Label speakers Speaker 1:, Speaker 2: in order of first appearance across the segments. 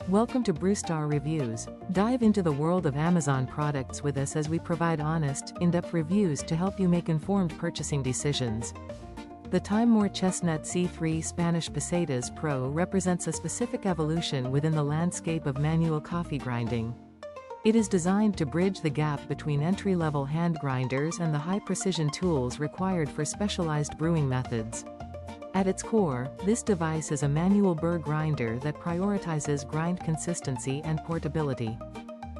Speaker 1: Welcome to Brewstar Reviews. Dive into the world of Amazon products with us as we provide honest, in-depth reviews to help you make informed purchasing decisions. The TIMEMORE Chestnut C3 Spanish Pesetas Pro represents a specific evolution within the landscape of manual coffee grinding. It is designed to bridge the gap between entry-level hand grinders and the high-precision tools required for specialized brewing methods. At its core, this device is a manual burr grinder that prioritizes grind consistency and portability.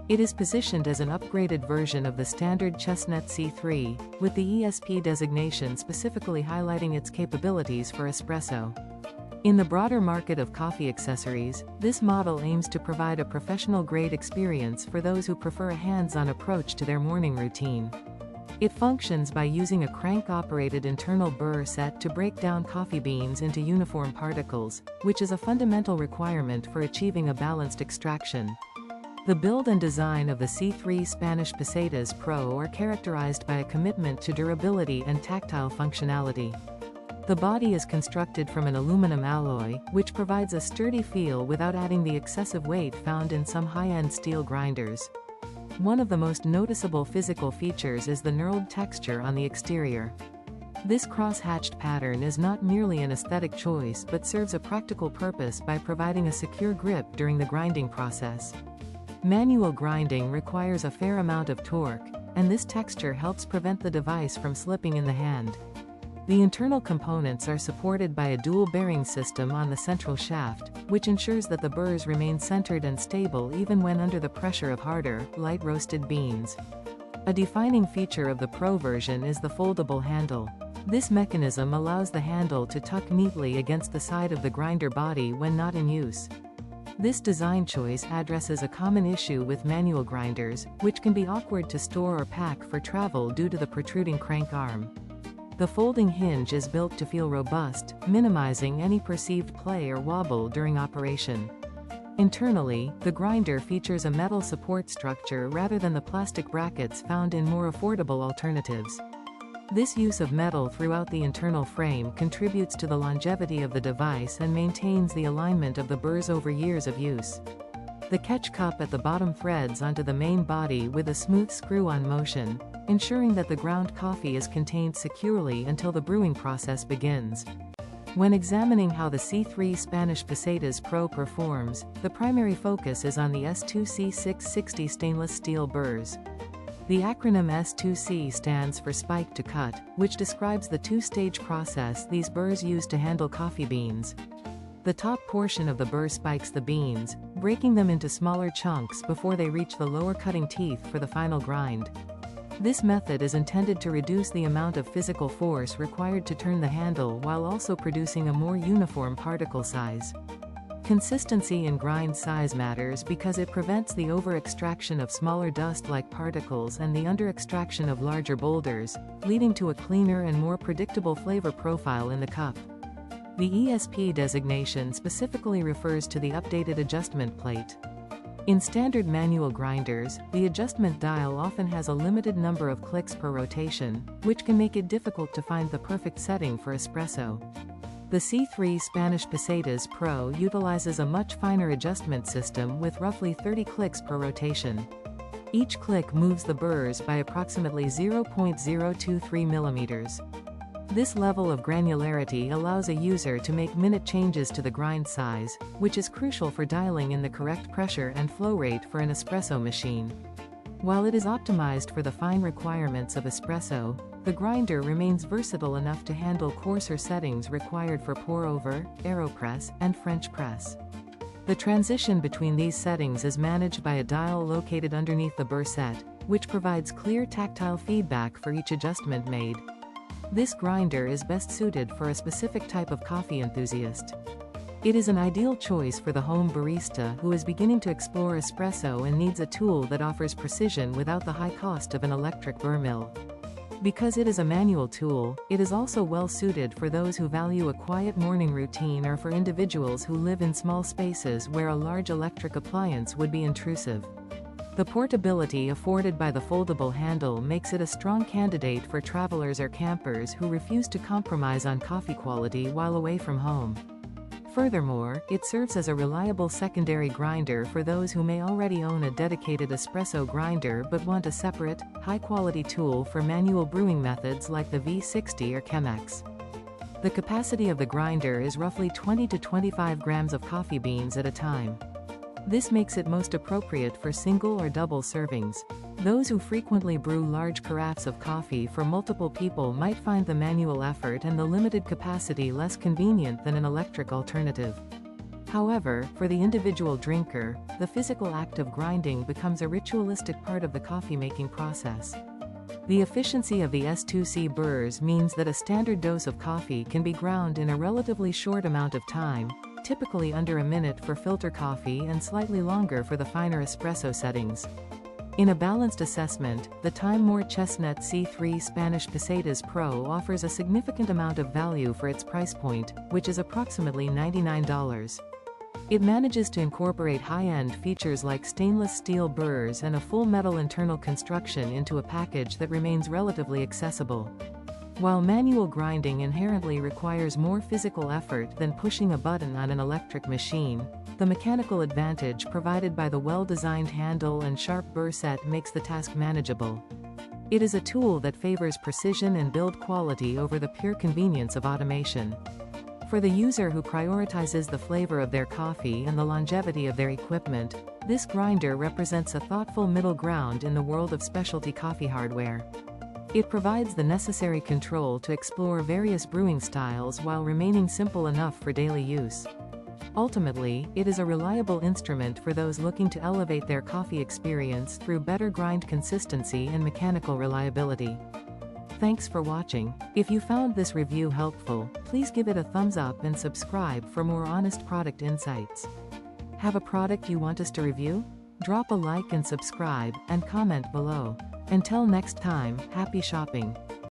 Speaker 1: It is positioned as an upgraded version of the standard Chestnut C3, with the ESP designation specifically highlighting its capabilities for espresso. In the broader market of coffee accessories, this model aims to provide a professional-grade experience for those who prefer a hands-on approach to their morning routine. It functions by using a crank-operated internal burr set to break down coffee beans into uniform particles, which is a fundamental requirement for achieving a balanced extraction. The build and design of the C3 Spanish Pesetas Pro are characterized by a commitment to durability and tactile functionality. The body is constructed from an aluminum alloy, which provides a sturdy feel without adding the excessive weight found in some high-end steel grinders. One of the most noticeable physical features is the knurled texture on the exterior. This cross-hatched pattern is not merely an aesthetic choice but serves a practical purpose by providing a secure grip during the grinding process. Manual grinding requires a fair amount of torque, and this texture helps prevent the device from slipping in the hand. The internal components are supported by a dual bearing system on the central shaft, which ensures that the burrs remain centered and stable even when under the pressure of harder, light-roasted beans. A defining feature of the Pro version is the foldable handle. This mechanism allows the handle to tuck neatly against the side of the grinder body when not in use. This design choice addresses a common issue with manual grinders, which can be awkward to store or pack for travel due to the protruding crank arm. The folding hinge is built to feel robust, minimizing any perceived play or wobble during operation. Internally, the grinder features a metal support structure rather than the plastic brackets found in more affordable alternatives. This use of metal throughout the internal frame contributes to the longevity of the device and maintains the alignment of the burrs over years of use. The catch cup at the bottom threads onto the main body with a smooth screw-on motion, ensuring that the ground coffee is contained securely until the brewing process begins. When examining how the C3 Spanish Pesetas Pro performs, the primary focus is on the S2C 660 stainless steel burrs. The acronym S2C stands for spike to cut, which describes the two-stage process these burrs use to handle coffee beans. The top portion of the burr spikes the beans, breaking them into smaller chunks before they reach the lower cutting teeth for the final grind. This method is intended to reduce the amount of physical force required to turn the handle while also producing a more uniform particle size. Consistency in grind size matters because it prevents the over-extraction of smaller dust-like particles and the under-extraction of larger boulders, leading to a cleaner and more predictable flavor profile in the cup. The ESP designation specifically refers to the updated adjustment plate. In standard manual grinders, the adjustment dial often has a limited number of clicks per rotation, which can make it difficult to find the perfect setting for espresso. The C3 Spanish Pesetas Pro utilizes a much finer adjustment system with roughly 30 clicks per rotation. Each click moves the burrs by approximately 0.023 millimeters. This level of granularity allows a user to make minute changes to the grind size, which is crucial for dialing in the correct pressure and flow rate for an espresso machine. While it is optimized for the fine requirements of espresso, the grinder remains versatile enough to handle coarser settings required for pour-over, AeroPress, and French press. The transition between these settings is managed by a dial located underneath the burr set, which provides clear tactile feedback for each adjustment made. This grinder is best suited for a specific type of coffee enthusiast. It is an ideal choice for the home barista who is beginning to explore espresso and needs a tool that offers precision without the high cost of an electric burr mill. Because it is a manual tool, it is also well suited for those who value a quiet morning routine or for individuals who live in small spaces where a large electric appliance would be intrusive. The portability afforded by the foldable handle makes it a strong candidate for travelers or campers who refuse to compromise on coffee quality while away from home. Furthermore, it serves as a reliable secondary grinder for those who may already own a dedicated espresso grinder but want a separate, high-quality tool for manual brewing methods like the V60 or Chemex. The capacity of the grinder is roughly 20 to 25 grams of coffee beans at a time. This makes it most appropriate for single or double servings. Those who frequently brew large carafes of coffee for multiple people might find the manual effort and the limited capacity less convenient than an electric alternative. However, for the individual drinker, the physical act of grinding becomes a ritualistic part of the coffee-making process. The efficiency of the S2C burrs means that a standard dose of coffee can be ground in a relatively short amount of time, typically under a minute for filter coffee and slightly longer for the finer espresso settings. In a balanced assessment, the TIMEMORE Chestnut C3 Spanish Pesetas Pro offers a significant amount of value for its price point, which is approximately $99. It manages to incorporate high-end features like stainless steel burrs and a full metal internal construction into a package that remains relatively accessible. While manual grinding inherently requires more physical effort than pushing a button on an electric machine, the mechanical advantage provided by the well-designed handle and sharp burr set makes the task manageable. It is a tool that favors precision and build quality over the pure convenience of automation. For the user who prioritizes the flavor of their coffee and the longevity of their equipment, this grinder represents a thoughtful middle ground in the world of specialty coffee hardware. It provides the necessary control to explore various brewing styles while remaining simple enough for daily use. Ultimately, it is a reliable instrument for those looking to elevate their coffee experience through better grind consistency and mechanical reliability. Thanks for watching. If you found this review helpful, please give it a thumbs up and subscribe for more honest product insights. Have a product you want us to review? Drop a like and subscribe, and comment below. Until next time, happy shopping.